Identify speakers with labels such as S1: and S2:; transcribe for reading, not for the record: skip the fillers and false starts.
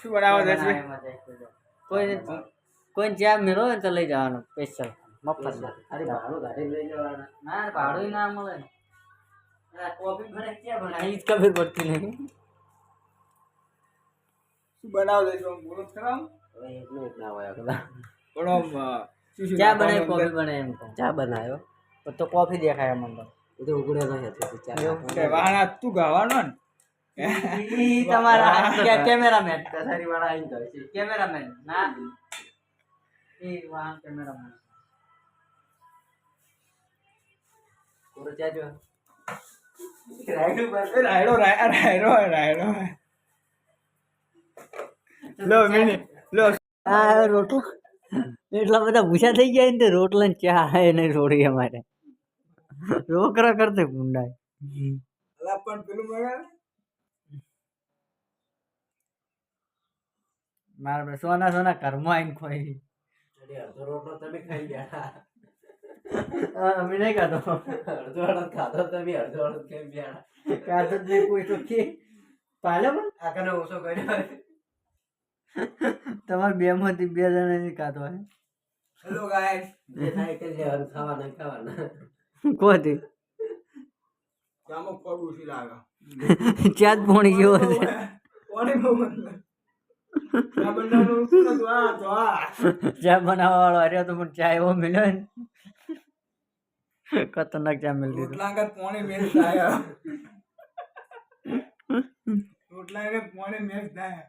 S1: શું બનાવો છે
S2: કોઈ કોઈ જ્યાં મેળો ને તો લઈ જવાનું સ્પેશિયલ મફત
S3: અરે ભાડું ગાડી લઈ જવાના
S2: ના ભાડું ના મળે કોફી ભણે ક્યાં ભણે ઈ જ ખબર પડતી નહીં
S1: શું બનાવો છે બોલો ખરા
S3: હવે એકલું એક ના હોય કદા
S1: પણ આમ
S2: ચા બનાવી કોફી બનાવી એમ
S3: ચા બનાવ્યો
S2: તો કોફી દેખાય મને તો
S3: એ તો ઉગડે નહીં હતી ચા
S1: વાહણા તું ગાવાનો ને
S2: ઈ તમારા કેમેરામેન
S3: કસારી વાળા આવીને જાય છે
S2: કેમેરામેન ના ઈ વાહ કેમેરામેન
S3: કોરો ચા જો
S1: રાયડો લો મિની લો
S2: આ રોટલો એટલા બધા ભૂસા થઈ ગયા ને રોટલા ને ચા હે નહીં રોડી અમારે રોકરા કરતે ગુંડાય
S1: અલા પણ પેલું મગા
S2: મારા સોના સોના ઘરમાં આવીને ખોઈ
S3: અડધો રોટલો તમે ખાઈ ગયા
S2: અમે નહીં ખાધો
S3: અડધો અડધ ખાધો તમે અડધો અડધ ખાઈ ગયા
S2: ખાધો જ નહીં કોઈ તો કે પાલે પણ
S3: આખને ઓછો કર્યો
S2: તમારે બે માંથી બે જણા નહીં ખાધો હે
S1: હેલો ગાઈસ
S3: જે થાય તે લેવાનું ખાવાના
S2: કોથી
S1: ચામો પડું છે લાગે
S2: ચાદ પોણી જેવો છે
S1: કોને બહુ ચા બનાવવાનું શું નતું આ તો આ
S2: ચા બનાવવા વાળો અરે તો મને ચા એવો મળ્યો ને ખતરનાક ચા મળી દીધો
S1: રોટલા આગળ પોણે મેચ થાય રોટલા આગળ પોણે મેચ થાય